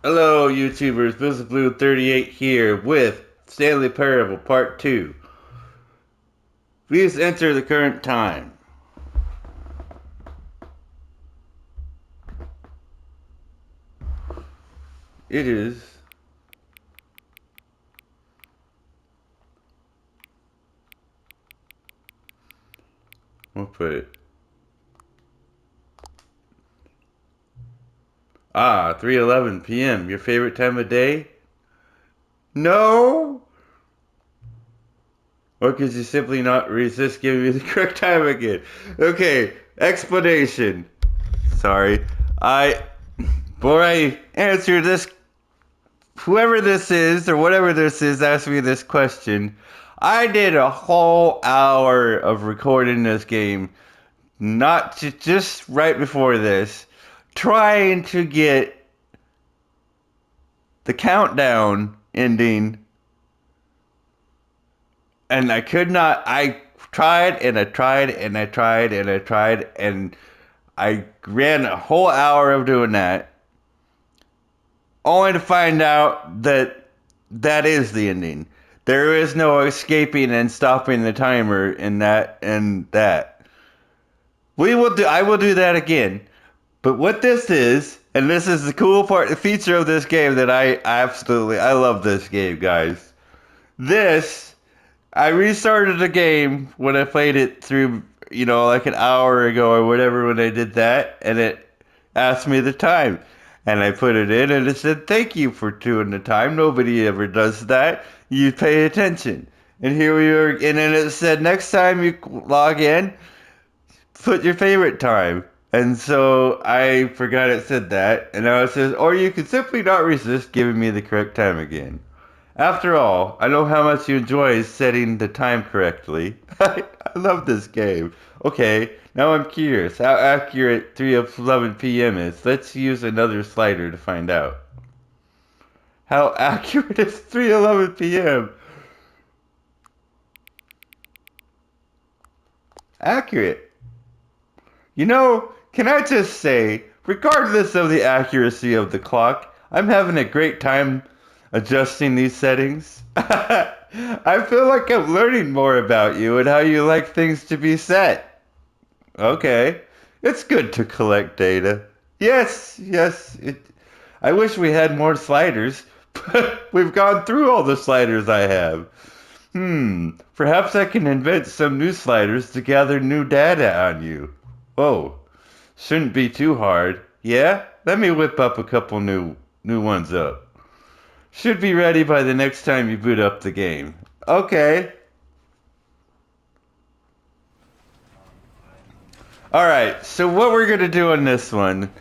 Hello, YouTubers. BusinessBlue38 here with Stanley Parable Part 2. Please enter the current time. It is we'll put it 3:11 p.m. Your favorite time of day? No? Or could you simply not resist giving me the correct time again? Okay, explanation. Sorry. Before I answer this, whoever this is or whatever this is asked me this question. I did a whole hour of recording this game, not just right before this, trying to get the countdown ending, and I could not. I tried and I tried and I tried and I tried, and I ran a whole hour of doing that, only to find out that that is the ending. There is no escaping and stopping the timer in that and that. I will do that again. But what this is, and this is the cool part, the feature of this game that I love this game, guys. I restarted the game when I played it through, like an hour ago or whatever when I did that, and it asked me the time. And I put it in and it said, thank you for doing the time. Nobody ever does that. You pay attention. And here we are, and then it said, next time you log in, put your favorite time. And so I forgot it said that, and now it says, or you can simply not resist giving me the correct time again. After all, I know how much you enjoy setting the time correctly. I love this game. Okay, now I'm curious how accurate 3:11 p.m. is. Let's use another slider to find out. How accurate is 3:11 p.m.? Accurate. Can I just say, regardless of the accuracy of the clock, I'm having a great time adjusting these settings. I feel like I'm learning more about you and how you like things to be set. Okay, it's good to collect data. Yes. I wish we had more sliders, but we've gone through all the sliders I have. Perhaps I can invent some new sliders to gather new data on you. Oh, shouldn't be too hard. Yeah? Let me whip up a couple new ones up. Should be ready by the next time you boot up the game. Okay. Alright, so what we're going to do on this one,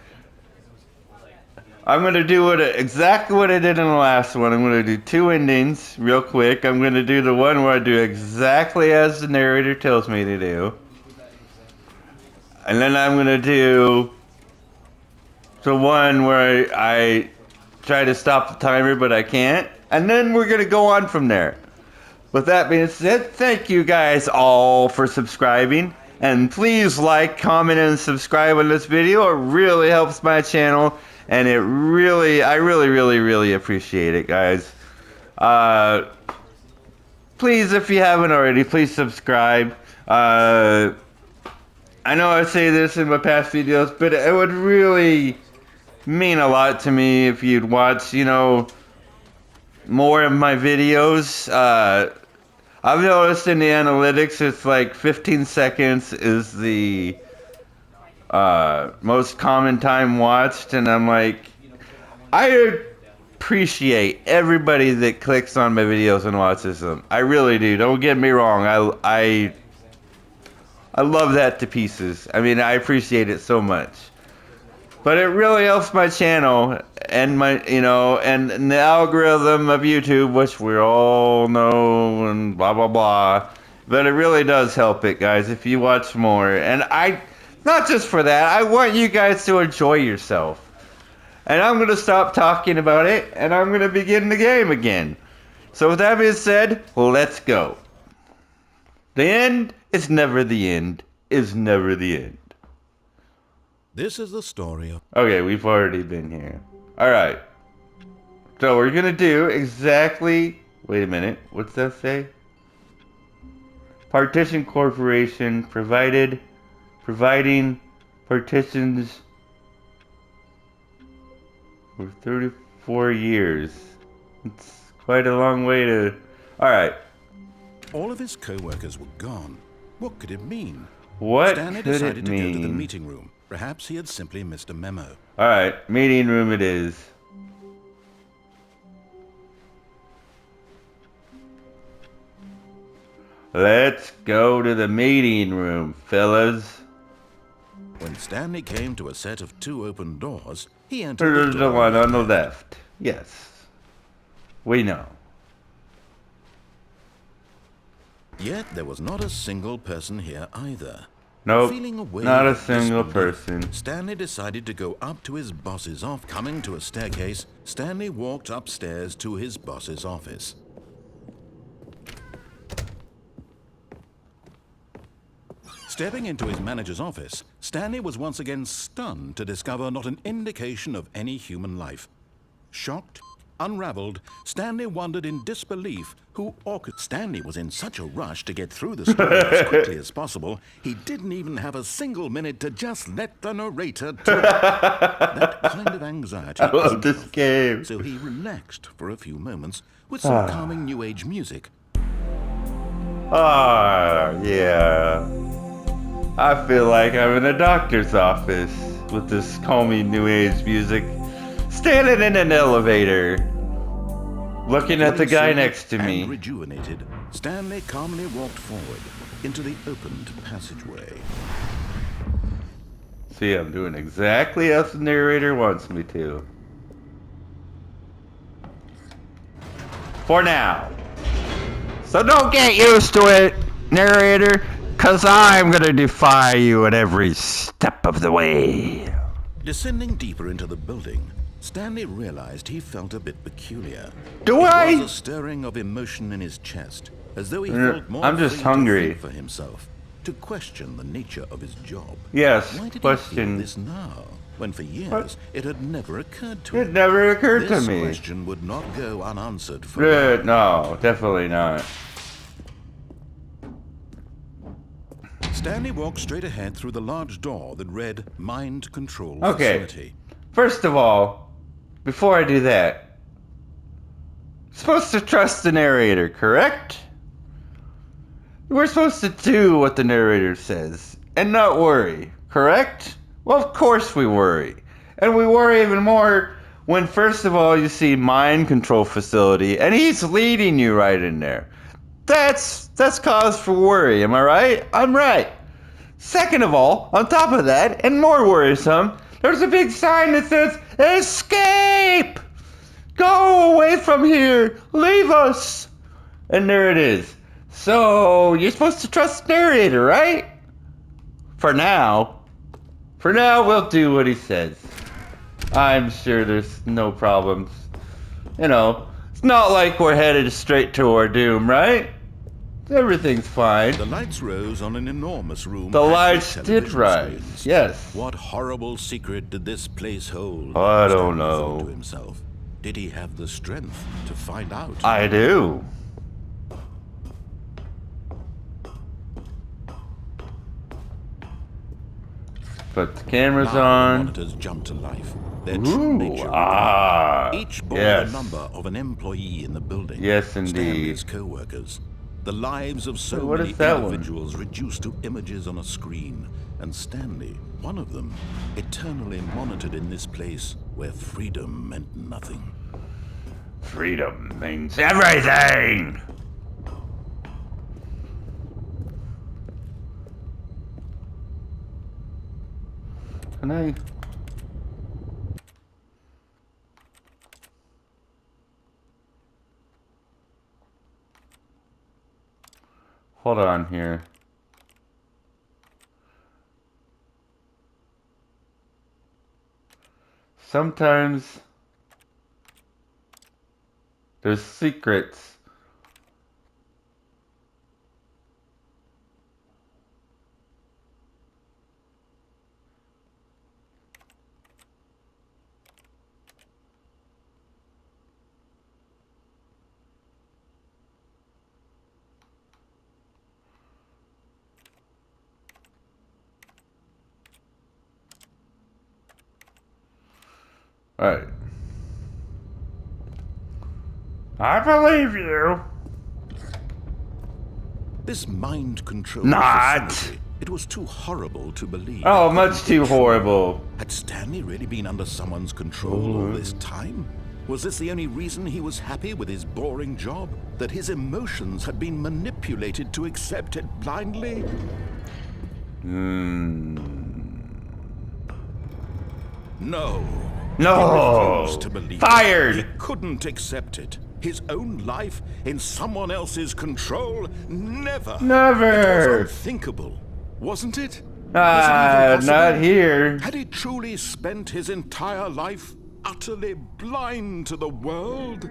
I'm going to do exactly what I did in the last one. I'm going to do two endings real quick. I'm going to do the one where I do exactly as the narrator tells me to do. And then I'm going to do the one where I try to stop the timer, but I can't. And then we're going to go on from there. With that being said, thank you guys all for subscribing. And please like, comment, and subscribe on this video. It really helps my channel. And I really appreciate it, guys. Please, if you haven't already, please subscribe. I know I say this in my past videos, but it would really mean a lot to me if you'd watch, more of my videos. I've noticed in the analytics it's like 15 seconds is the most common time watched, and I'm like, I appreciate everybody that clicks on my videos and watches them. I really do. Don't get me wrong. I love that to pieces. I mean, I appreciate it so much. But it really helps my channel and and the algorithm of YouTube, which we all know and blah blah blah. But it really does help it, guys, if you watch more. And not just for that, I want you guys to enjoy yourself. And I'm gonna stop talking about it, and I'm gonna begin the game again. So with that being said, let's go. The end is never the end. Is never the end. This is the story of... Okay, we've already been here. Alright. So we're gonna do exactly. Wait a minute. What's that say? Partition Corporation providing partitions for 34 years. It's quite a long way to. All right. All of his co-workers were gone. What could it mean? What Stanley could it decided to go to the mean? meeting room. Perhaps he had simply missed a memo. All right, meeting room it is. Let's go to the meeting room, fellas. When Stanley came to a set of 2 open doors, he entered There's the the door one on the left. left. Yes. We know. Yet there was not a single person here either. Nope. Feeling a wave Not a of single disbelief, person. Stanley decided to go up to his boss's office. Coming to a staircase, Stanley walked upstairs to his boss's office. Stepping into his manager's office, Stanley was once again stunned to discover not an indication of any human life. Shocked, unraveled, Stanley wondered in disbelief who orchestrated. Stanley was in such a rush to get through the story as quickly as possible, he didn't even have a single minute to just let the narrator talk. That kind of anxiety I love isn't this healthy, game. so he relaxed for a few moments with some calming new age music. Yeah. I feel like I'm in a doctor's office with this calming new age music. Standing in an elevator. Looking at the guy Feeling next to soothed me. and rejuvenated, Stanley calmly walked forward into the opened passageway. See, I'm doing exactly as the narrator wants me to. For now. So don't get used to it, narrator, cause I'm gonna defy you at every step of the way. Descending deeper into the building, Stanley realized he felt a bit peculiar. Do It I? was a stirring of emotion in his chest, as though he felt more I'm just free hungry. to think for himself, to question the nature of his job. Yes, Why did he question. feel this now, when for years it had never occurred to It him? never occurred to This me. question would not go unanswered for long. No, definitely not. Stanley walked straight ahead through the large door that read Mind Control Okay. Facility. First of all, before I do that, supposed to trust the narrator, correct? We're supposed to do what the narrator says and not worry, correct? Well, of course we worry. And we worry even more when, first of all, you see Mind Control Facility and he's leading you right in there. That's cause for worry, am I right? I'm right. Second of all, on top of that, and more worrisome, there's a big sign that says, "Escape! Go away from here! Leave us!" And there it is. So, you're supposed to trust the narrator, right? For now. For now, we'll do what he says. I'm sure there's no problems. You know, it's not like we're headed straight to our doom, right? Everything's fine. The lights rose on an enormous room. The packed with lights did television rise, screens. yes. What horrible secret did this place hold? I don't Stanley thought to know. himself. Did he have the strength to find out? I do. Put the cameras Now the on. monitors jumped to life. Their true Ooh, nature ah, each bore yes. the number of an employee in the building. Yes, indeed. Stanley's co-workers. The lives of so What many is that one? individuals reduced to images on a screen. And Stanley, one of them, eternally monitored in this place where freedom meant nothing. Freedom means everything! Can I... Hold on here. Sometimes there's secrets. Alright. I believe you. This mind control Not. facility, it was too horrible to believe. Oh, It much couldn't be too true. horrible. Had Stanley really been under someone's control all this time? Was this the only reason he was happy with his boring job? That his emotions had been manipulated to accept it blindly? No. No. He refused to believe Fired. it. He couldn't accept it. His own life in someone else's control? Never. Never. It was unthinkable, wasn't it? Was it even possible? Not here. Had he truly spent his entire life utterly blind to the world?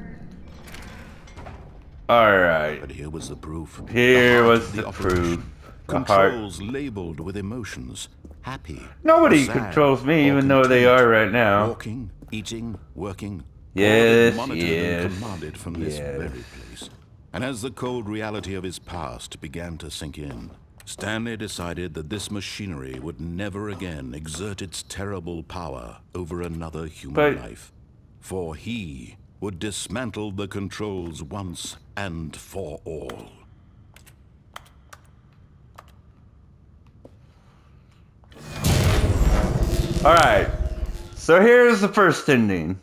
Alright. But here was the proof. Here The heart was of the operation. proof. The heart. Controls labeled with emotions. Happy. Nobody sad, controls me, or even though they content. are right now. Walking, eating, working. Yes, all monitored yes, and commanded from this yes. very place. And as the cold reality of his past began to sink in, Stanley decided that this machinery would never again exert its terrible power over another human life. For he would dismantle the controls once and for all. Alright. So here's the first ending.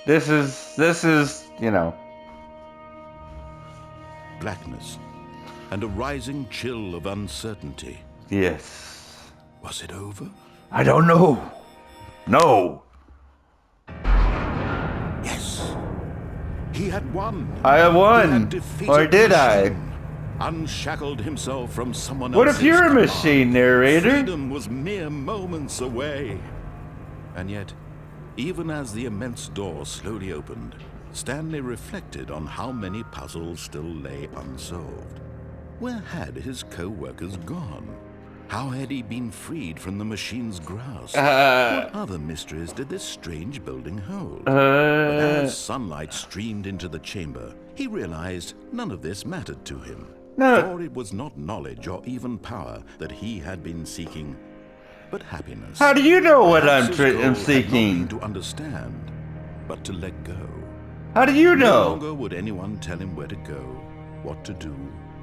This is, you know. Blackness and a rising chill of uncertainty. Yes. Was it over? I don't know. No. Yes. He had won. I have He won. had defeated Or did the I? machine, unshackled himself from someone What else's if you're a command. machine, narrator? Freedom was mere moments away. And yet, even as the immense door slowly opened, Stanley reflected on how many puzzles still lay unsolved. Where had his co-workers gone? How had he been freed from the machine's grasp? What other mysteries did this strange building hold? But as sunlight streamed into the chamber, he realized none of this mattered to him. No. For it was not knowledge or even power that he had been seeking, but happiness. How do you know what Perhaps I'm his goal had not seeking? been to understand, but to let go. How do you No know? longer would anyone tell him where to go, what to do.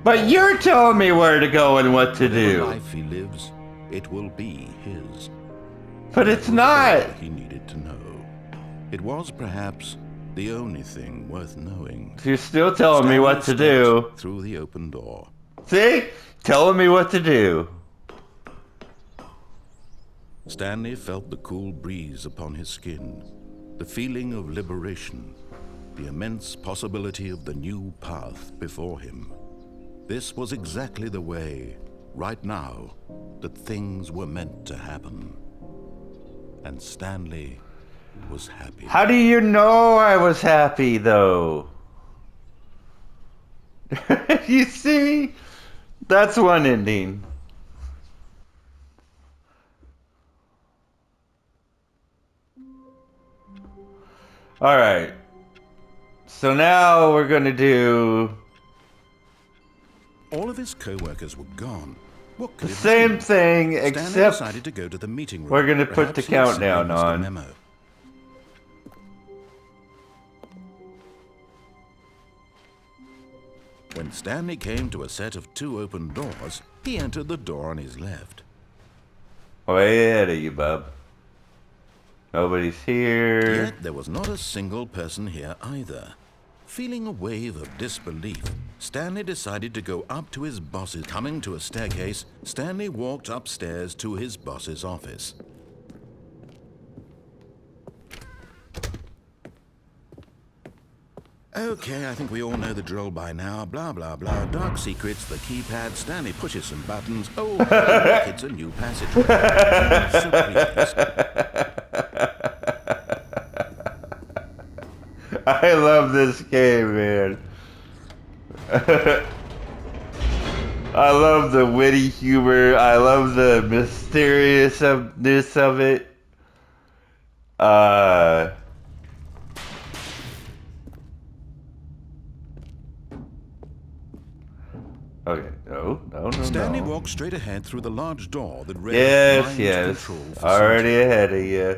But you're telling me where to go and what to Whatever do. life he lives, it will be his. But it's That was all not. he needed to know. It was perhaps the only thing worth knowing. You're still telling me what to Stanley do. stepped through the open door. See? Telling me what to do. Stanley felt the cool breeze upon his skin, the feeling of liberation, the immense possibility of the new path before him. This was exactly the way, right now, that things were meant to happen. And Stanley was happy. How do you know I was happy, though? You see? That's one ending. Alright. So now we're gonna do All of his co-workers were gone. What could the it same mean? thing, Stanley except decided to go to the meeting room. we're gonna put Perhaps the he had simply countdown missed a on. memo. When Stanley came to a set of 2 open doors, he entered the door on his left. way ahead of you, bub. Nobody's here. Yet there was not a single person here either. Feeling a wave of disbelief, Stanley decided to go up to his boss's. Coming to a staircase, Stanley walked upstairs to his boss's office. Okay, I think we all know the drill by now. Blah, blah, blah. Dark secrets, the keypad. Stanley pushes some buttons. Oh, look, it's a new passageway. So pleased. I love this game, man. I love the witty humor. I love the mysteriousness of it. Okay. No, no, no, Stanley no. walked straight ahead through the large door that read Yes, Mind yes. Control Facility. Already ahead of you.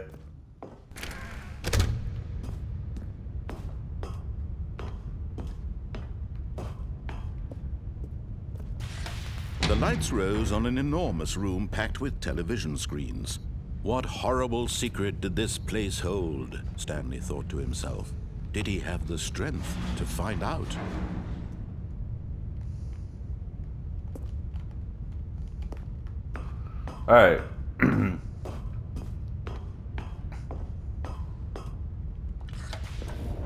The lights rose on an enormous room packed with television screens. What horrible secret did this place hold? Stanley thought to himself. Did he have the strength to find out? All right.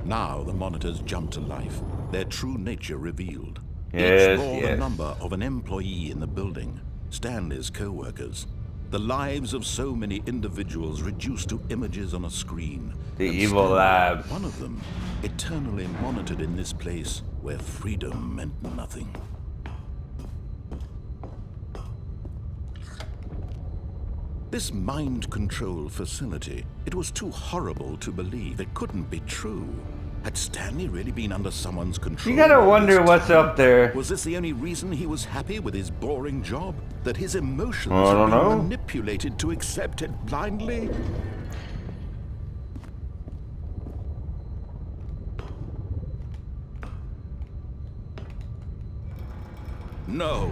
Now the monitors jumped to life, their true nature revealed. Yes, Each bore the yes. number of an employee in the building, Stanley's co-workers. The lives of so many individuals reduced to images on a screen. The And evil Stanley, labs. one of them, eternally monitored in this place where freedom meant nothing. This mind control facility, it was too horrible to believe. It couldn't be true. Had Stanley really been under someone's control? You gotta all wonder this what's time? up there. Was this the only reason he was happy with his boring job? That his emotions I had don't been know. manipulated to accept it blindly? No.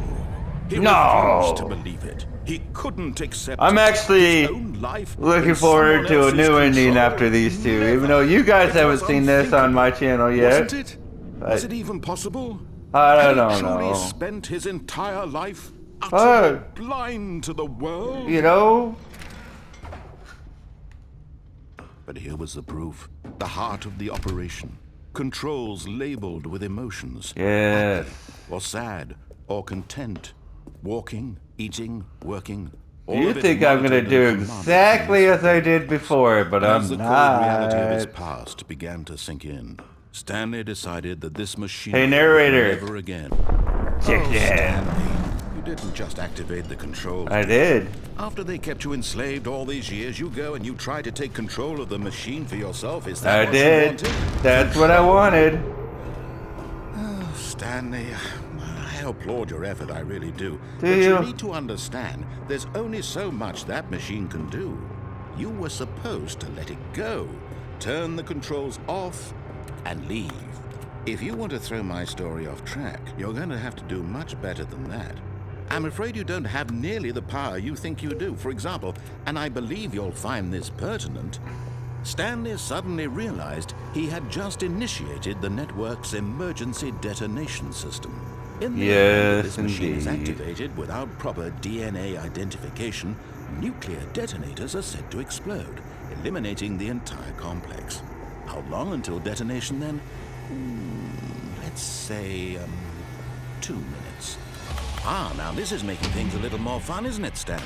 He No. refused to believe it. He couldn't accept I'm it. actually His own life looking in forward someone to a else's new ending control? after these two, Never. even though you guys It haven't was seen this on my unthinkable. channel yet. Wasn't it? Was it even possible? I Had don't he truly know. spent his entire life utterly blind to the world? You know? But here was the proof. The heart of the operation. Controls labeled with emotions. Yes. Or sad, or content. Walking, eating, working. All You of it think I'm gonna monitored do and commanded exactly from as I did before, but And I'm as the cold reality of his not. past began to sink in, Stanley decided that this machine Hey, narrator. would never again. Check Oh, it. Stanley, you didn't just activate the controls. I did. After they kept you enslaved all these years, you go and you try to take control of the machine for yourself. Is that I what you did. wanted? That's what I wanted. Oh, Stanley, I applaud your effort, I really do. Do But you? you need to understand, there's only so much that machine can do. You were supposed to let it go, turn the controls off, and leave. If you want to throw my story off track, you're going to have to do much better than that. I'm afraid you don't have nearly the power you think you do. For example, and I believe you'll find this pertinent, Stanley suddenly realized he had just initiated the network's emergency detonation system. In the event that this machine is indeed. activated without proper DNA identification, nuclear detonators are said to explode, eliminating the entire complex. How long until detonation then? Let's say, 2 minutes. Ah, now this is making things a little more fun, isn't it, Stanley?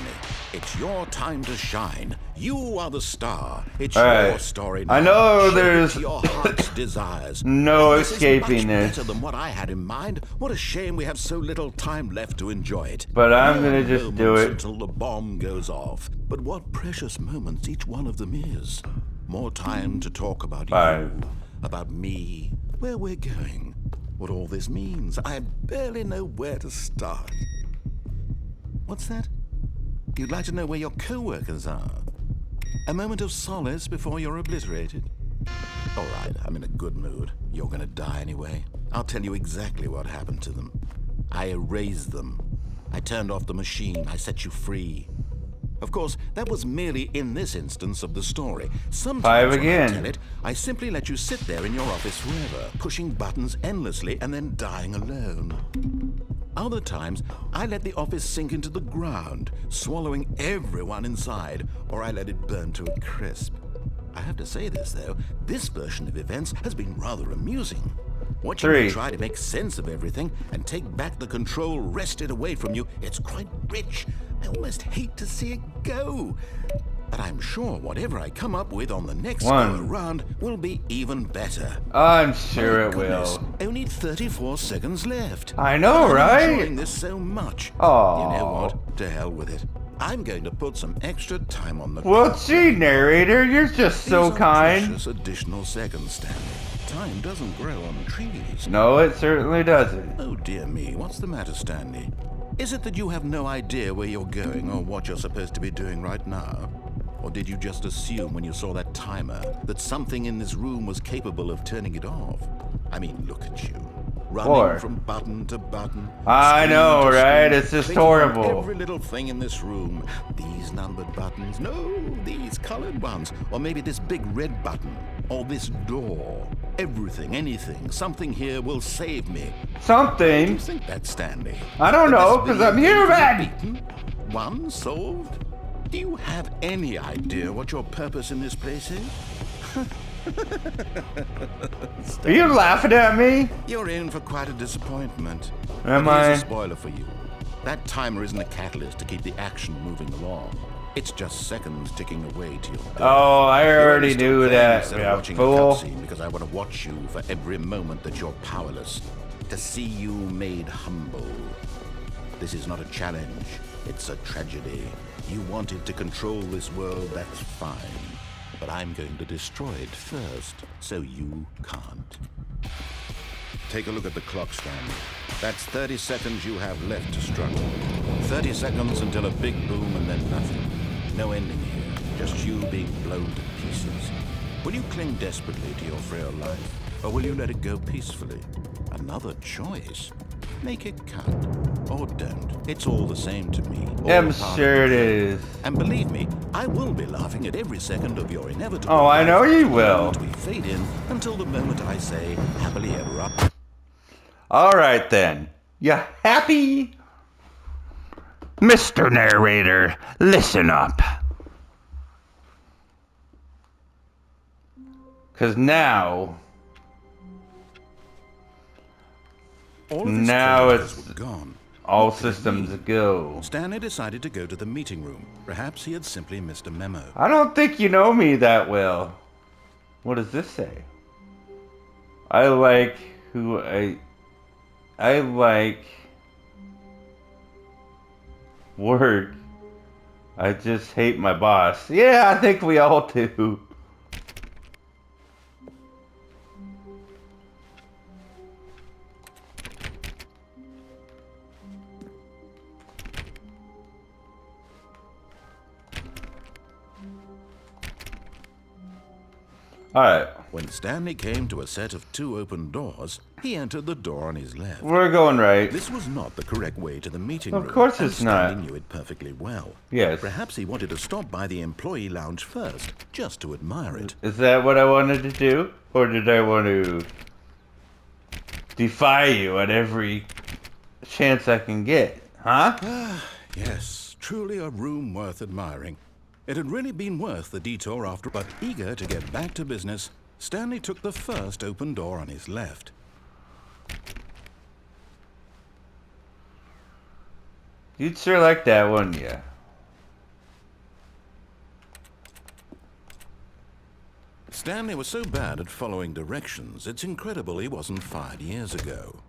It's your time to shine. You are the star. It's All your right. story now. I know Shape it there's to your heart's desires. no This is escaping much this. better than what I had in mind. What a shame we have so little time left to enjoy it. But I'm More gonna just do moments it. until the bomb goes off. But what precious moments each one of them is. More time to talk about 5. you, about me, where we're going, what all this means. I barely know where to start. What's that? You'd like to know where your co-workers are? A moment of solace before you're obliterated? All right, I'm in a good mood. You're gonna die anyway. I'll tell you exactly what happened to them. I erased them. I turned off the machine. I set you free. Of course, that was merely in this instance of the story. Sometimes 5 when I again. tell it, I simply let you sit there in your office forever, pushing buttons endlessly and then dying alone. Other times, I let the office sink into the ground, swallowing everyone inside, or I let it burn to a crisp. I have to say this, though, this version of events has been rather amusing. Watching 3. you try to make sense of everything and take back the control wrested away from you, it's quite rich. I almost hate to see it go. But I'm sure whatever I come up with on the next 1. go around will be even better. I'm sure My it goodness, will. only 34 seconds left. I know, I'm right? enjoying this so much. Aw. You know what? To hell with it. I'm going to put some extra time on the Well, clock. gee, narrator, you're just so These are kind. precious additional seconds, Stanley. time doesn't grow on trees. No, it certainly doesn't. Oh dear me, what's the matter, Stanley? Is it that you have no idea where you're going or what you're supposed to be doing right now? Or did you just assume when you saw that timer that something in this room was capable of turning it off? I mean, look at you. Running from button to button. I know, right? Screen, It's just clicking on horrible. every little thing in this room. These numbered buttons. No, these colored ones. Or maybe this big red button. Or this door. Everything, anything, something here will save me. Something? Do you think that, Stanley? I don't know, because I'm human! One solved? Do you have any idea what your purpose in this place is? Are you laughing at me? You're in for quite a disappointment. Am But here's I? a spoiler for you. That timer isn't a catalyst to keep the action moving along. It's just seconds ticking away to your death. Oh, I You're already only still knew playing that, instead of yeah, watching fool. a cutscene because I want to watch you for every moment that you're powerless. To see you made humble. This is not a challenge. It's a tragedy. You wanted to control this world, that's fine. But I'm going to destroy it first, so you can't. Take a look at the clock, Stanley. That's 30 seconds you have left to struggle. 30 seconds until a big boom and then nothing. No ending here, just you being blown to pieces. Will you cling desperately to your frail life, or will you let it go peacefully? Another choice. Make it count, or don't. It's all the same to me. I'm sure it is. And believe me, I will be laughing at every second of your inevitable Oh, I know life you from the will. moment we fade in until the moment I say, happily ever after. Alright then. You happy? Mr. Narrator, listen up. Because now All of his Now coworkers it's were gone. all What could it systems mean? go. Stanley decided to go to the meeting room. Perhaps he had simply missed a memo. I don't think you know me that well. What does this say? I like who I like work. I just hate my boss. Yeah, I think we all do. Alright, When Stanley came to a set of 2 open doors, he entered the door on his left. we're going right. This was not the correct way to the meeting room. Of course and it's not. Stanley knew it perfectly well. Yes. Perhaps he wanted to stop by the employee lounge first, just to admire it. Is that what I wanted to do? Or did I want to defy you at every chance I can get? Huh? Yes, truly a room worth admiring. It had really been worth the detour after, but eager to get back to business, Stanley took the first open door on his left. You'd sure like that, wouldn't you? Stanley was so bad at following directions, it's incredible he wasn't fired years ago.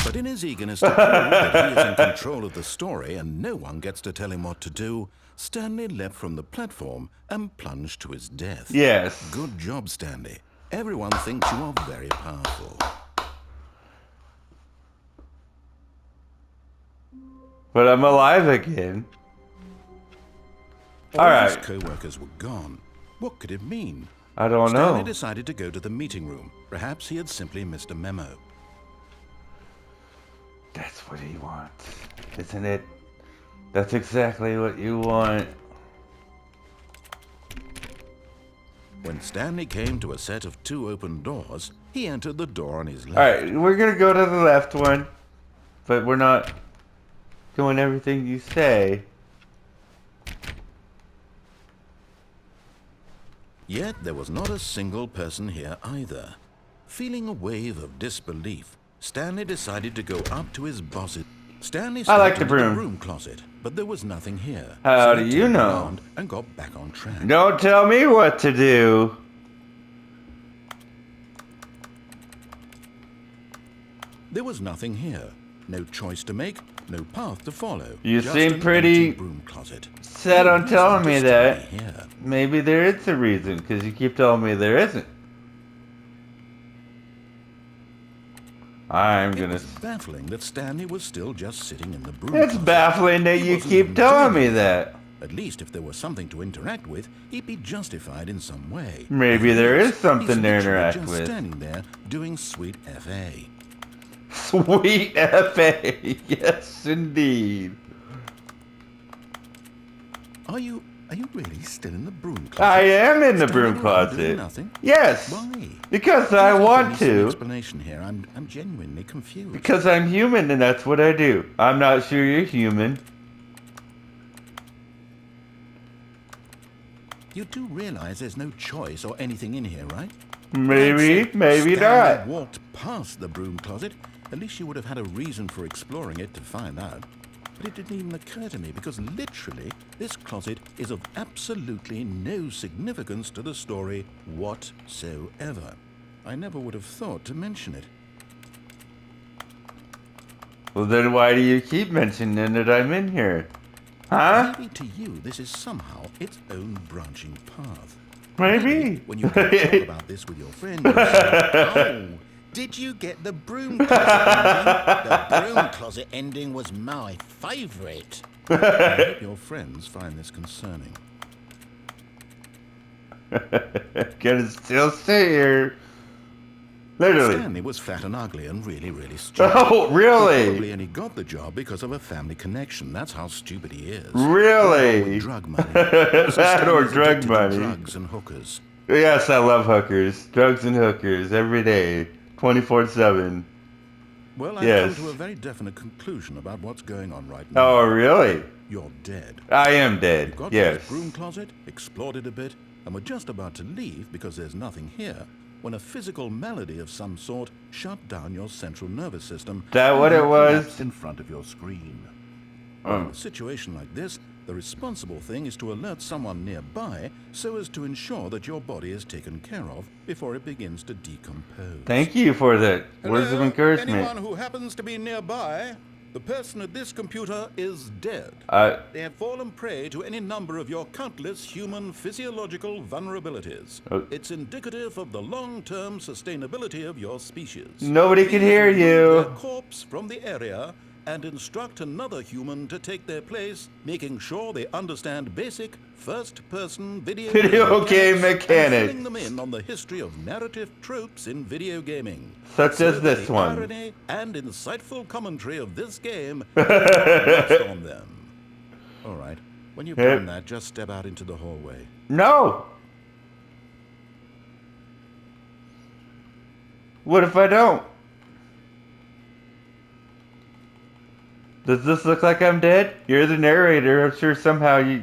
But in his eagerness to prove that he is in control of the story and no one gets to tell him what to do, Stanley leapt from the platform and plunged to his death. Yes. Good job, Stanley. Everyone thinks you are very powerful. But I'm alive again. All Alright. his co-workers were gone. What could it mean? I don't Stanley know. decided to go to the meeting room. Perhaps he had simply missed a memo. That's what he wants, isn't it? That's exactly what you want. When Stanley came to a set of 2 open doors, he entered the door on his left. Alright, we're gonna go to the left one. But we're not doing everything you say. Yet there was not a single person here either. Feeling a wave of disbelief, Stanley decided to go up to his boss's. Stanley I like stepped the into broom. broom closet, but there was nothing here. How So do he you turned know? around and got back on track. Don't tell me what to do. There was nothing here. No choice to make, no path to follow. You just seem an pretty empty broom closet. set No on reason telling to me stay that. here. Maybe there is a reason, because you keep telling me there isn't. I'm It gonna... was baffling that Stanley was still just sitting in the broom It's closet. baffling that He you wasn't keep even telling doing me anything. that. At least if there was something to interact with, he'd be justified in some way. Maybe there is something to He's literally interact just with. standing there doing sweet FA. Sweet FA. Yes, indeed. Are you really still in the broom closet? I am in the Standing broom around closet. doing nothing? Yes. Why? Because Please I give want me some to. explanation here. I'm genuinely confused. Because I'm human and that's what I do. I'm not sure you're human. You do realize there's no choice or anything in here, right? Maybe, If I'd said maybe Stanley not. walked past the broom closet, at least you would have had a reason for exploring it to find out. But it didn't even occur to me because literally this closet is of absolutely no significance to the story whatsoever. I never would have thought to mention it. Well, then why do you keep mentioning that I'm in here? Huh? Maybe to you this is somehow its own branching path. Maybe. When you can talk about this with your friend, you say, "Oh, did you get the broom closet ending? The broom closet ending was my favourite." I hope your friends find this concerning. Gonna still stay here. Literally. Stanley was fat and ugly and really, really stupid. Oh, He really? probably only got the job because of a family connection. That's how stupid he is. Really? That or with drug money. That or Stanley's drug addicted to money. drugs and hookers. Yes, I love hookers. Drugs and hookers every day. 24/7. Well, I've Yes. come to a very definite conclusion about what's going on right now. Oh, really? You're dead. I am dead. You got to Yes. this broom closet, explored it a bit, and were just about to leave because there's nothing here, when a physical malady of some sort shut down your central nervous system. That and what you it was? collapsed in front of your screen. In a situation like this, the responsible thing is to alert someone nearby so as to ensure that your body is taken care of before it begins to decompose. Thank you for that words of Hello? encouragement. Anyone who happens to be nearby? The person at this computer is dead. They have fallen prey to any number of your countless human physiological vulnerabilities. It's indicative of the long-term sustainability of your species. Nobody can Please hear remove you. their corpse from the area and instruct another human to take their place, making sure they understand basic first-person video Game and mechanics. filling them in on the history of narrative tropes in video gaming. Such So as this the one. irony and insightful commentary of this game is not lost on them. All right, when you've done that, just step out into the hallway. No. What if I don't? Does this look like I'm dead? You're the narrator. I'm sure somehow you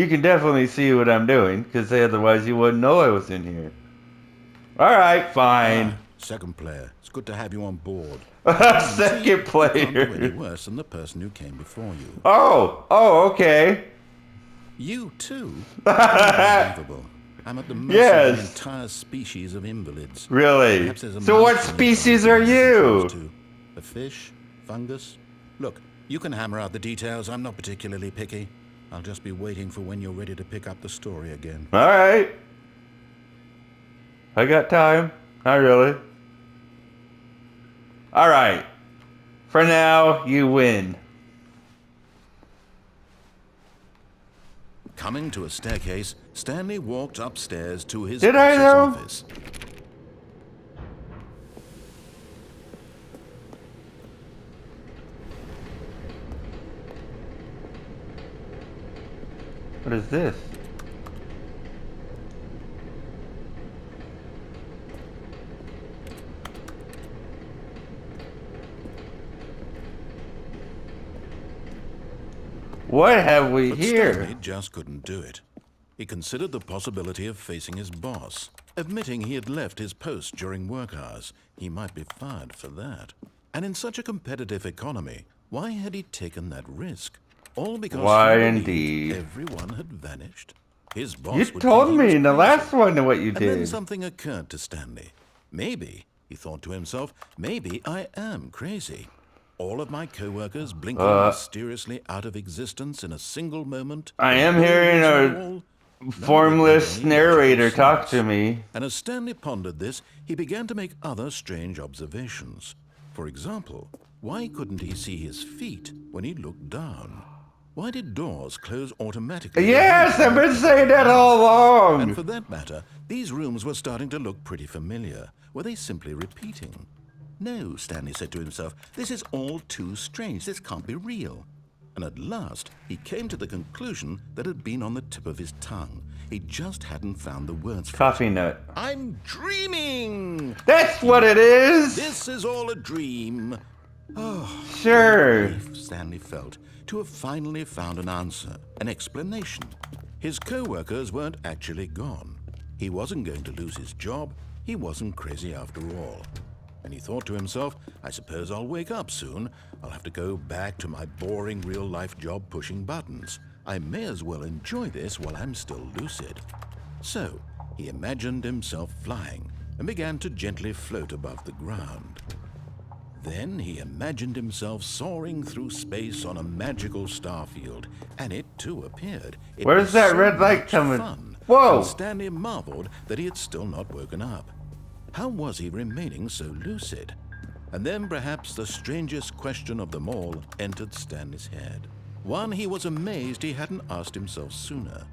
can definitely see what I'm doing, because otherwise you wouldn't know I was in here. All right, fine. Second player, it's good to have you on board. Second You can't do any player. worse than the person who came before you. Oh, okay. You too? Unbelievable. I'm at the mercy of an entire species of invalids. Really? Perhaps there's a So what mouse in it species that are I can you? choose to. A fish? Fungus? Look, you can hammer out the details. I'm not particularly picky. I'll just be waiting for when you're ready to pick up the story again. All right. I got time. Not really. All right. For now, you win. Coming to a staircase, Stanley walked upstairs to his Did I, boss's though? office. What is this? What have we But here? Stanley just couldn't do it. He considered the possibility of facing his boss, admitting he had left his post during work hours. He might be fired for that. And in such a competitive economy, why had he taken that risk? All because Why he believed indeed? everyone had vanished. His boss You would told think he me was in the crazy. last one what you And then did. something occurred to Stanley. Maybe, he thought to himself, maybe I am crazy. All of my co-workers blinking mysteriously out of existence in a single moment. I am All hearing losing a all. None of it made formless any narrator logical talk to sense. me. And as Stanley pondered this, he began to make other strange observations. For example, why couldn't he see his feet when he looked down? Why did doors close automatically? Yes, I've been saying that all And along. for that matter, these rooms were starting to look pretty familiar. Were they simply repeating? No, Stanley said to himself, this is all too strange. This can't be real. And at last, he came to the conclusion that had been on the tip of his tongue. He just hadn't found the words for Coffee it. nut. I'm dreaming! That's what it is. This is all a dream. Sure. Relief Stanley felt to have finally found an answer, an explanation. His co-workers weren't actually gone. He wasn't going to lose his job. He wasn't crazy after all. And he thought to himself, I suppose I'll wake up soon. I'll have to go back to my boring real-life job pushing buttons. I may as well enjoy this while I'm still lucid. So, he imagined himself flying and began to gently float above the ground. Then he imagined himself soaring through space on a magical starfield, and it too appeared. It Where's was that so red light much coming? fun, Whoa! and Stanley marveled that he had still not woken up. How was he remaining so lucid? And then perhaps the strangest question of them all entered Stanley's head. One he was amazed he hadn't asked himself sooner.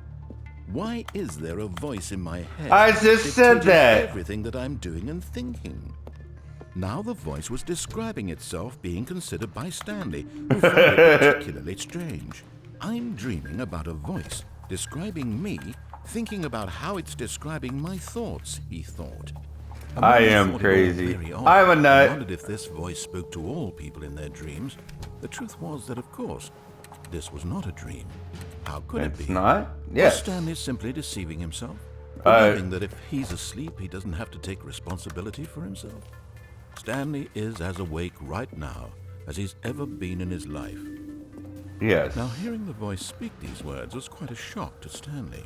Why is there a voice in my head I just said dictating that. everything that I'm doing and thinking? Now the voice was describing itself being considered by Stanley, who found it particularly strange. I'm dreaming about a voice describing me, thinking about how it's describing my thoughts, he thought. And I when he am thought it all crazy. very odd, I'm a nut. he wondered if this voice spoke to all people in their dreams. The truth was that, of course, this was not a dream. How could it It's be? not? Was Yes. Stanley simply deceiving himself? Believing that if he's asleep, he doesn't have to take responsibility for himself? Stanley is as awake right now as he's ever been in his life. Yes. Now, hearing the voice speak these words was quite a shock to Stanley.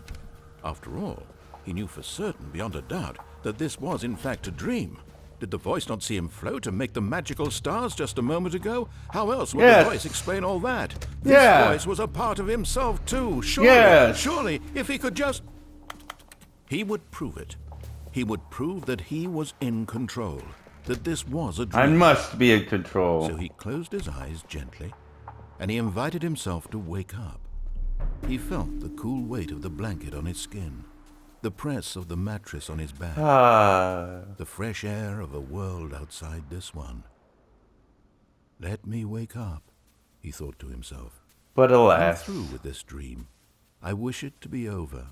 After all, he knew for certain, beyond a doubt, that this was in fact a dream. Did the voice not see him float and make the magical stars just a moment ago? How else would Yes. the voice explain all that? This Yeah. voice was a part of himself too. Surely, Yes. surely, if he could just... He would prove it. He would prove that he was in control, that this was a dream. I must be in control. So he closed his eyes gently, and he invited himself to wake up. He felt the cool weight of the blanket on his skin, the press of the mattress on his back, the fresh air of a world outside this one. Let me wake up, he thought to himself. But I'm alas. through with this dream. I wish it to be over.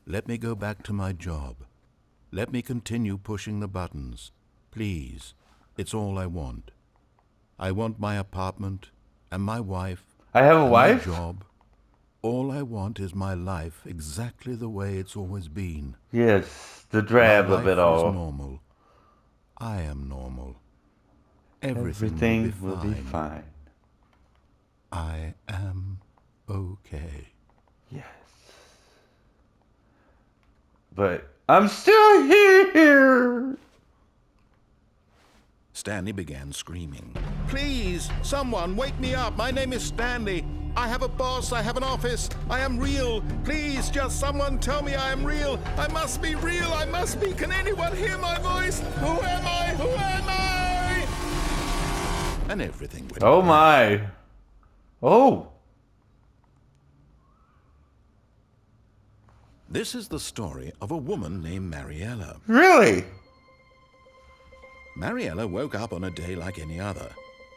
Let me go back to my job. Let me continue pushing the buttons. Please, it's all I want. I want my apartment and my wife. I have a and wife? My job. All I want is my life exactly the way it's always been. Yes, the drab My of it life all. is normal. I am normal. Everything Everything will be fine. fine. I am okay. Yes. But I'm still here. Stanley began screaming. Please, someone, wake me up. My name is Stanley. I have a boss. I have an office. I am real. Please, just someone tell me I am real. I must be real. I must be. Can anyone hear my voice? Who am I? Who am I? And everything went Oh black. my. Oh. This is the story of a woman named Mariella. Really? Mariella woke up on a day like any other.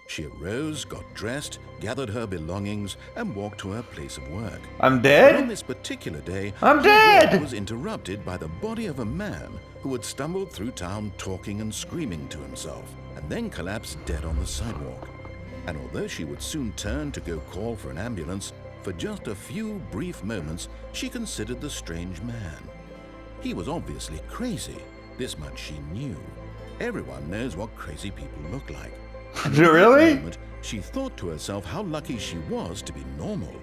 She arose, got dressed, gathered her belongings, and walked to her place of work. I'm But on dead? this particular day, I'm her dead! walk was interrupted by the body of a man who had stumbled through town talking and screaming to himself, and then collapsed dead on the sidewalk. And although she would soon turn to go call for an ambulance, for just a few brief moments, she considered the strange man. He was obviously crazy. This much she knew. Everyone knows what crazy people look like. And in that Really? moment, she thought to herself how lucky she was to be normal.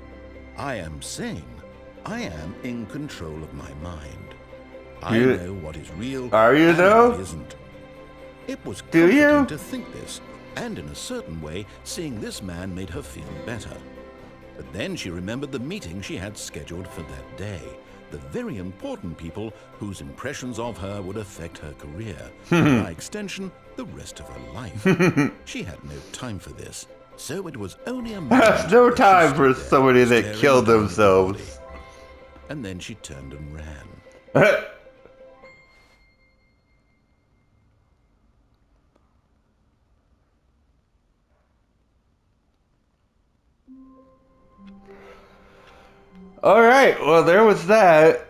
I am sane. I am in control of my mind. I You- know what is real Are you and though? what isn't. It was Do comforting you? to think this, And in a certain way, seeing this man made her feel better. But then she remembered the meeting she had scheduled for that day. The very important people whose impressions of her would affect her career, and by extension, the rest of her life. She had no time for this, so it was only a That's moment no that she time stood for there, somebody that staring killed down at the themselves. body. And then she turned and ran. Alright, well there was that.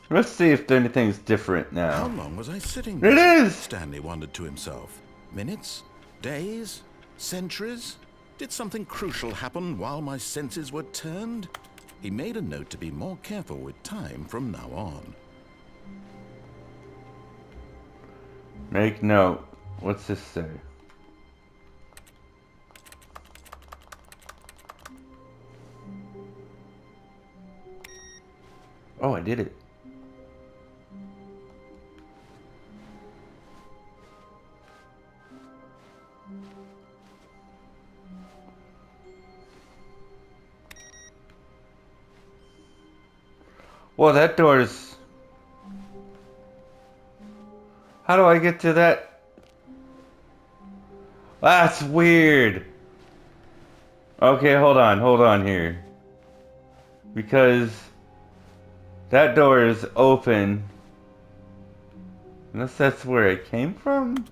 Let's see if anything's different now. How long was I sitting It there? is! Stanley wondered to himself. Minutes? Days? Centuries? Did something crucial happen while my senses were turned? He made a note to be more careful with time from now on. Make note. What's this say? Oh, I did it. Well, that door's... How do I get to that? That's weird. Okay, hold on here. Because that door is open. Unless that's where it came from?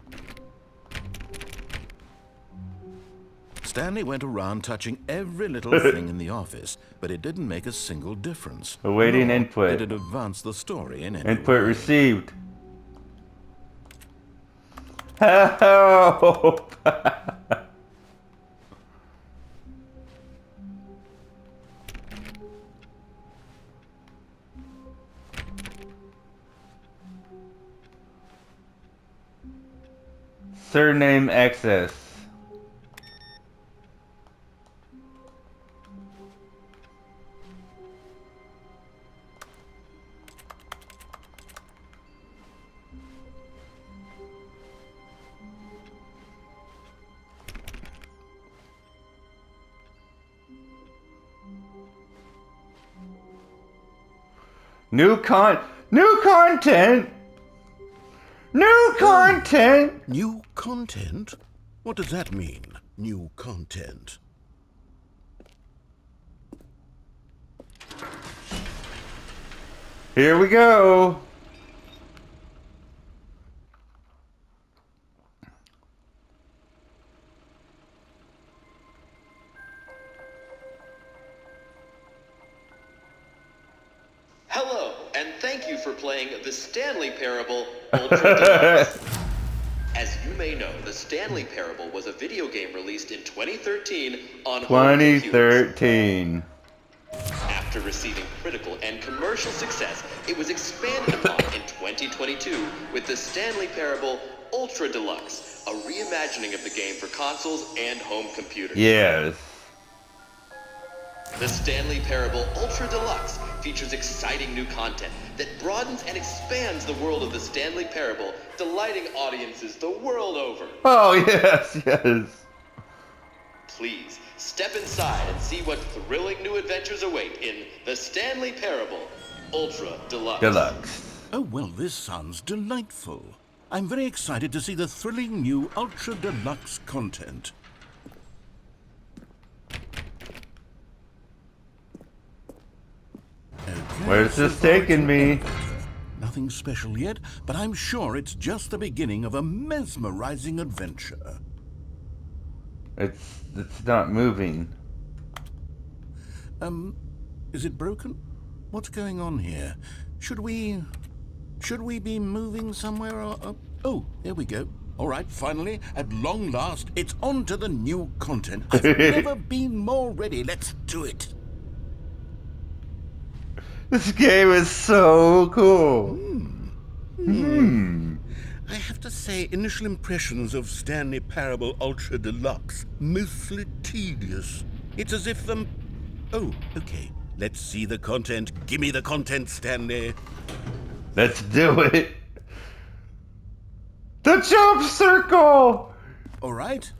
Stanley went around touching every little thing in the office, but it didn't make a single difference. Awaiting Nor input. did it advance the story in any Input way. received. Help! Surname access. New content. New content. New content? What does that mean, new content? Here we go. Hello, and thank you for playing the Stanley Parable Ultra Deluxe. As you may know, the Stanley Parable was a video game released in 2013 on home computers. 2013. After receiving critical and commercial success, it was expanded upon in 2022 with the Stanley Parable Ultra Deluxe, a reimagining of the game for consoles and home computers. Yes. The Stanley Parable Ultra Deluxe features exciting new content that broadens and expands the world of the Stanley Parable, delighting audiences the world over. Oh, yes, yes. Please, step inside and see what thrilling new adventures await in the Stanley Parable Ultra Deluxe. Deluxe. Oh, well, this sounds delightful. I'm very excited to see the thrilling new Ultra Deluxe content. Okay, Where's so this far it's taking me? an elevator. Nothing special yet, but I'm sure it's just the beginning of a mesmerizing adventure. It's not moving. Is it broken? What's going on here? Should we be moving somewhere or... Oh, here we go. All right, finally, at long last, it's on to the new content. I've never been more ready. Let's do it. This game is so cool. I have to say, initial impressions of Stanley Parable Ultra Deluxe, mostly tedious. It's as if them... Oh, okay. Let's see the content. Gimme the content, Stanley. Let's do it. The jump circle. All right,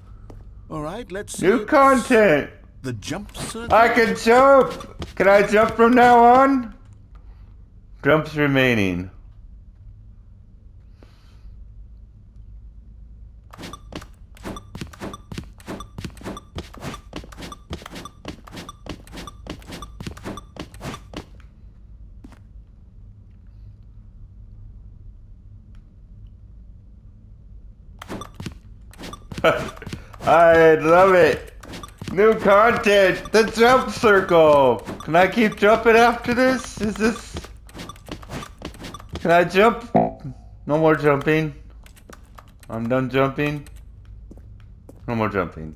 let's see. New content. The jump circle. I can jump. Can I jump from now on? Jumps remaining. I love it. New content. The jump circle. Can I keep jumping after this? Is this... Can I jump? No more jumping. I'm done jumping. No more jumping.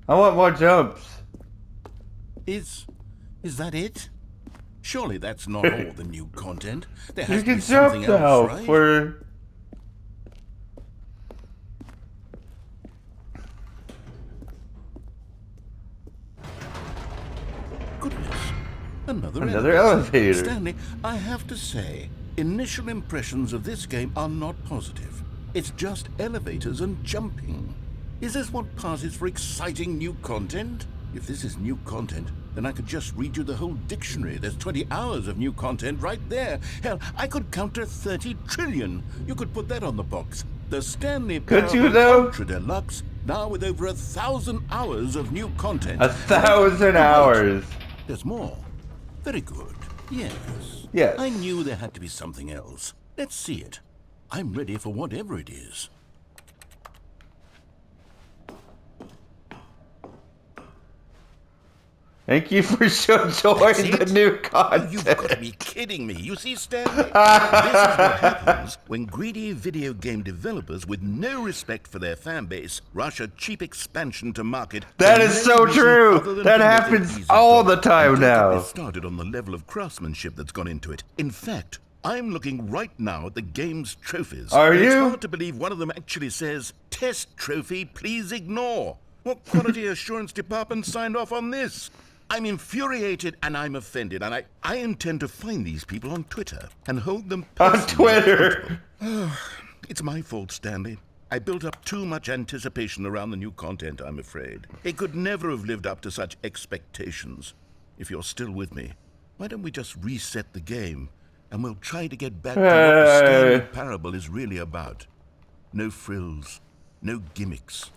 I want more jumps. Is that it? Surely that's not all the new content. There has You to can be something jump now else, right? for... Goodness. Another elevator. Stanley, I have to say, initial impressions of this game are not positive. It's just elevators and jumping. Is this what passes for exciting new content? If this is new content, then I could just read you the whole dictionary. There's 20 hours of new content right there. Hell, I could counter 30 trillion. You could put that on the box. The Stanley Could you, Parable though? Ultra Deluxe, now with over 1,000 hours of new content. 1,000 hours. There's more. Very good. Yes. Yes. I knew there had to be something else. Let's see it. I'm ready for whatever it is. Thank you for enjoying the new content. You've got to be kidding me. You see, Stanley? This is what happens when greedy video game developers with no respect for their fan base rush a cheap expansion to market. That for is no so reason true. other than That to make an happens easy all dollar. the time And don't get me now. started on the level of craftsmanship that's gone into it. In fact, I'm looking right now at the game's trophies. Are and you? It's hard to believe one of them actually says, "Test trophy, please ignore." What quality assurance department signed off on this? I'm infuriated and I'm offended, and I intend to find these people on Twitter and hold them On personally Twitter. accountable. It's my fault, Stanley. I built up too much anticipation around the new content, I'm afraid. It could never have lived up to such expectations. If you're still with me, why don't we just reset the game and we'll try to get back to what the Stanley Parable is really about. No frills, no gimmicks.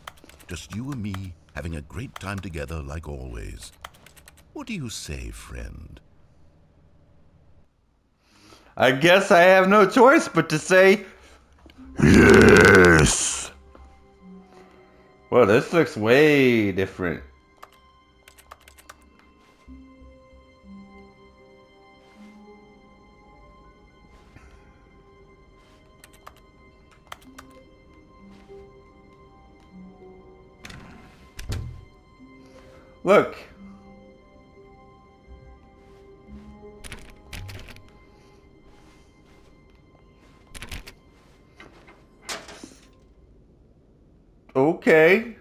Just you and me having a great time together like always. What do you say, friend? I guess I have no choice but to say yes. Well, this looks way different. Look. Okay.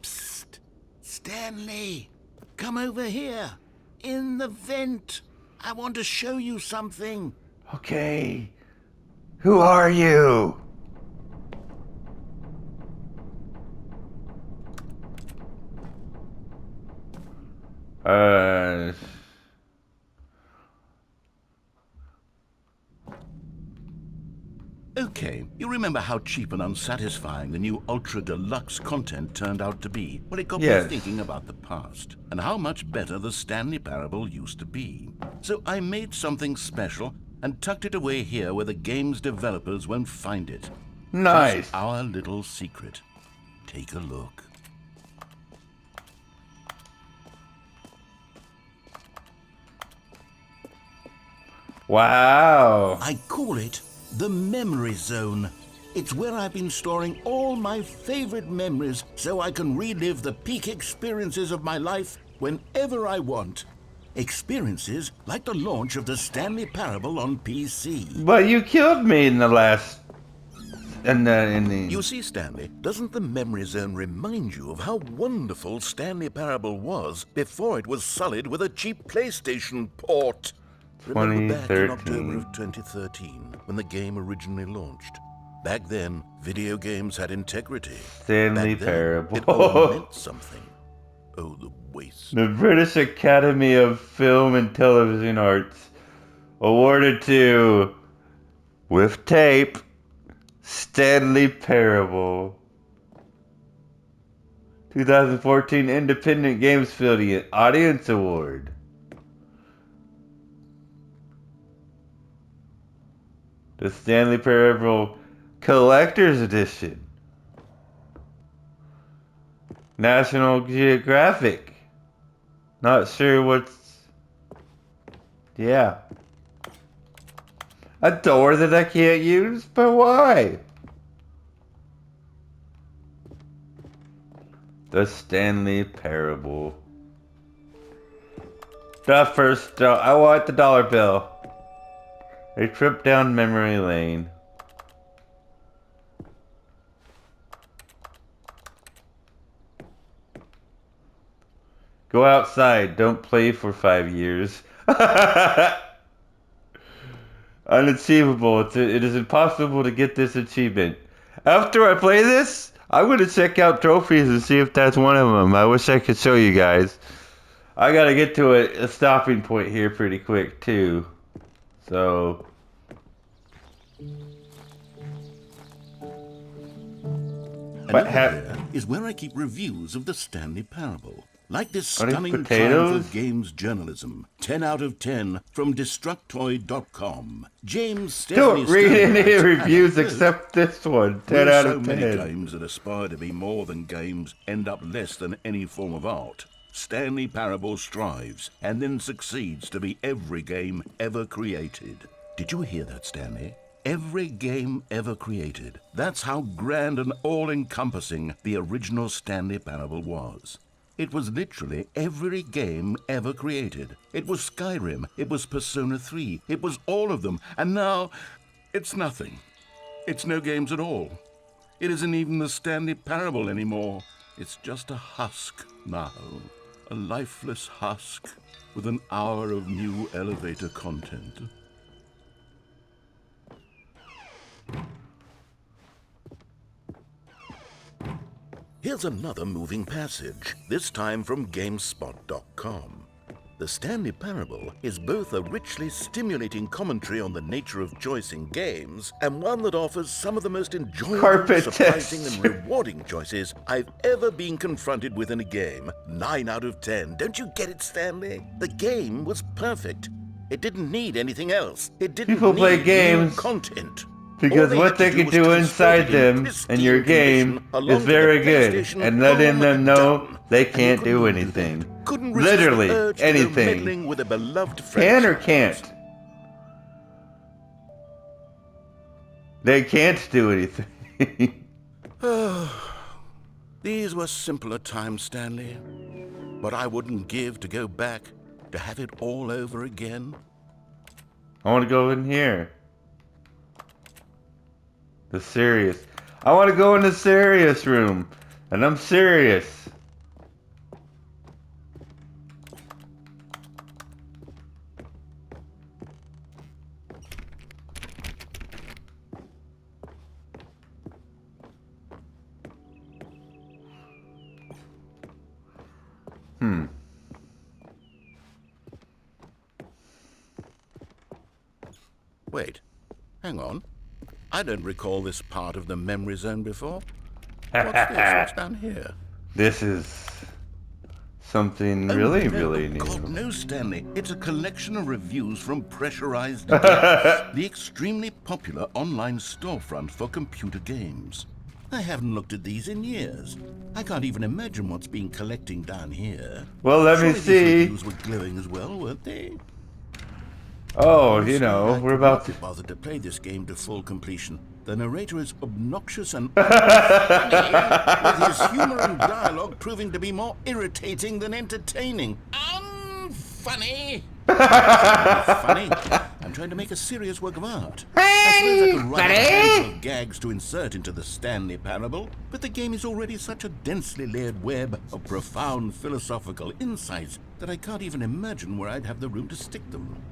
Psst. Stanley, come over here. In the vent. I want to show you something. Okay. Who are you? Okay, you remember how cheap and unsatisfying the new Ultra Deluxe content turned out to be? Well, it got Yes. me thinking about the past and how much better the Stanley Parable used to be. So I made something special and tucked it away here where the game's developers won't find it. Nice. Just our little secret. Take a look. Wow. I call it the Memory Zone. It's where I've been storing all my favorite memories so I can relive the peak experiences of my life whenever I want. Experiences like the launch of the Stanley Parable on PC. But you killed me in the last... You see, Stanley, doesn't the Memory Zone remind you of how wonderful Stanley Parable was before it was sullied with a cheap PlayStation port? Remember back in 2013. October of 2013, when the game originally launched? Back then, video games had integrity. Stanley Back then, it Parable. all meant something. Oh, the waste. The British Academy of Film and Television Arts awarded to, with tape, Stanley Parable. 2014 Independent Games Field Audience Award. The Stanley Parable Collector's Edition. National Geographic. Not sure what's... Yeah. A door that I can't use? But why? The Stanley Parable. The first... I want the dollar bill. A trip down memory lane. Go outside. Don't play for 5 years. Unachievable. It is impossible to get this achievement. After I play this, I'm going to check out trophies and see if that's one of them. I wish I could show you guys. I got to get to a stopping point here pretty quick, too. So... And over there is where I keep reviews of the Stanley Parable. Like this Are these stunning potatoes? triumph of games journalism. 10 out of 10 from Destructoid.com. James Stephanie Don't read Stanley any writes, reviews and I quote, except this one. 10 "Will out so of many 10. games that aspire to be more than games end up less than any form of art. Stanley Parable strives and then succeeds to be every game ever created." Did you hear that, Stanley? Every game ever created. That's how grand and all-encompassing the original Stanley Parable was. It was literally every game ever created. It was Skyrim, it was Persona 3, it was all of them, and now it's nothing. It's no games at all. It isn't even the Stanley Parable anymore. It's just a husk now. A lifeless husk with an hour of new elevator content. Here's another moving passage, this time from GameSpot.com. The Stanley Parable is both a richly stimulating commentary on the nature of choice in games and one that offers some of the most enjoyable, Carpet surprising, texture. and rewarding choices I've ever been confronted with in a game. 9 out of 10. Don't you get it, Stanley? The game was perfect. It didn't need anything else. It didn't People play need games new content. Because All what they had to can was do transport inside it in them pristine and your game condition along is to the very good. PlayStation, And letting boom, them know done. they And you can't do couldn't anything. that. Couldn't resist Literally the urge to go anything. meddling with a beloved Can or franchise. can't? They can't do anything. These were simpler times, Stanley. But I wouldn't give to go back to have it all over again. I want to go in here. The serious. I want to go in the serious room. And I'm serious. Wait, hang on. I don't recall this part of the memory zone before. What's this? What's down here? This is something really, no, really oh, new. God, no, Stanley. It's a collection of reviews from Pressurized Deluxe, the extremely popular online storefront for computer games. I haven't looked at these in years. I can't even imagine what's been collecting down here. Well, let me Surely these see. reviews were glowing as well, weren't they? Oh, you know, I we're could about not to... be bothered to play this game to full completion. The narrator is obnoxious and unfunny, with his humor and dialogue proving to be more irritating than entertaining. Unfunny! Funny? I'm trying to make a serious work of art. I suppose I could write a handful of gags to insert into the Stanley Parable, but the game is already such a densely layered web of profound philosophical insights that I can't even imagine where I'd have the room to stick them. 。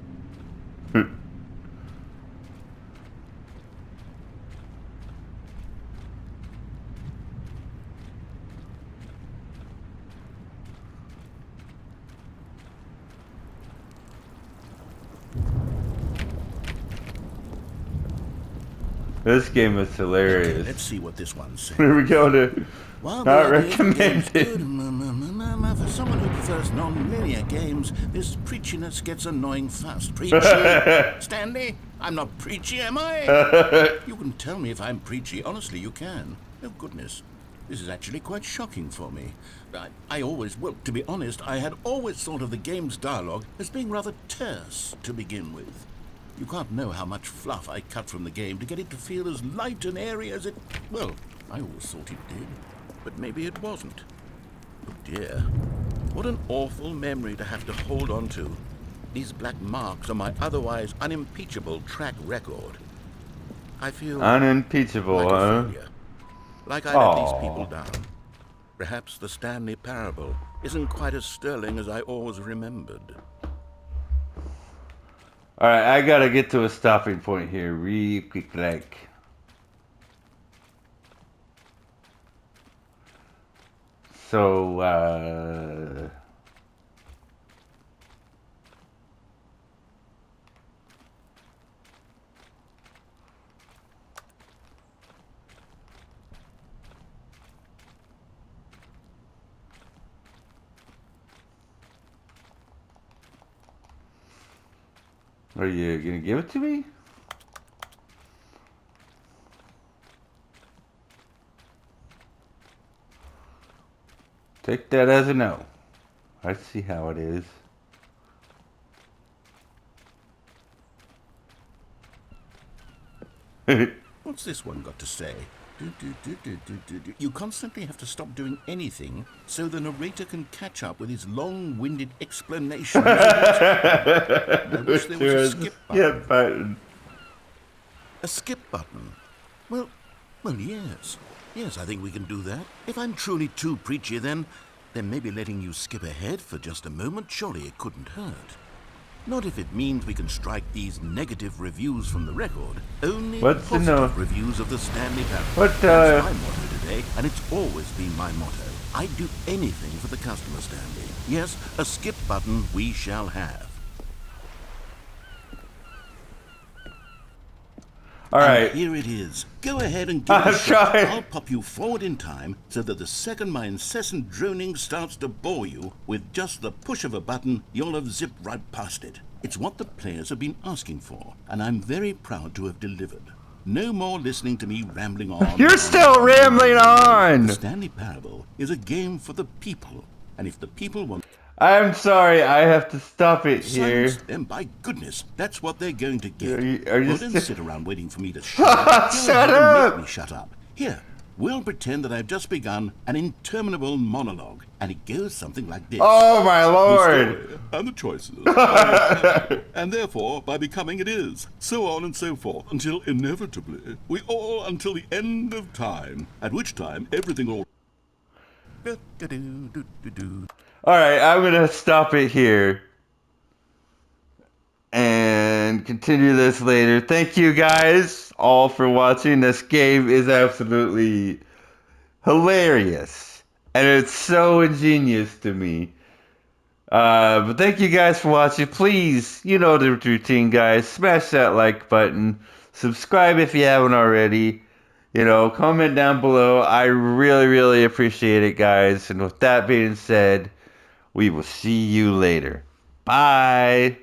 This game is Okay, hilarious. let's see what this one says. Here we go to While not the idea of the game is good, recommended. for someone who prefers non-linear games, this preachiness gets annoying fast. Preachy? Stanley? I'm not preachy, am I? You can tell me if I'm preachy. Honestly, you can. Oh, goodness. This is actually quite shocking for me. Well, to be honest, I had always thought of the game's dialogue as being rather terse to begin with. You can't know how much fluff I cut from the game to get it to feel as light and airy as it... Well, I always thought it did. But maybe it wasn't. Oh dear. What an awful memory to have to hold on to. These black marks on my otherwise unimpeachable track record. I feel Unimpeachable, like huh? a failure. Like I let these people down. Perhaps the Stanley parable isn't quite as sterling as I always remembered. Alright, I gotta get to a stopping point here real quick like. So, are you gonna give it to me? Take that as a no. I see how it is. What's this one got to say? You constantly have to stop doing anything so the narrator can catch up with his long-winded explanation. I wish there was a skip button. A skip button? Well, yes. Yes, I think we can do that. If I'm truly too preachy, then maybe letting you skip ahead for just a moment, surely it couldn't hurt. Not if it means we can strike these negative reviews from the record. Only positive reviews of the Stanley parable. That's my motto today, and it's always been my motto. I'd do anything for the customer, Stanley. Yes, a skip button we shall have. Alright. And here it is. Go ahead and give it a shot. I'll pop you forward in time so that the second my incessant droning starts to bore you, with just the push of a button, you'll have zipped right past it. It's what the players have been asking for, and I'm very proud to have delivered. No more listening to me rambling on. You're still rambling on! The Stanley Parable is a game for the people, and if the people want... I'm sorry, I have to stop it here. Silence them, by goodness. That's what they're going to get. Are you don't sit around waiting for me to shut up. Shut up! Make me shut up. Here, we'll pretend that I've just begun an interminable monologue, and it goes something like this. Oh my lord! The story and the choices. And therefore, by becoming it is. So on and so forth, until inevitably, until the end of time, at which time everything will... Alright, I'm gonna stop it here. And continue this later. Thank you guys all for watching. This game is absolutely hilarious. And it's so ingenious to me. But thank you guys for watching. Please, you know the routine, guys. Smash that like button. Subscribe if you haven't already. You know, comment down below. I really, really appreciate it, guys. And with that being said, we will see you later. Bye.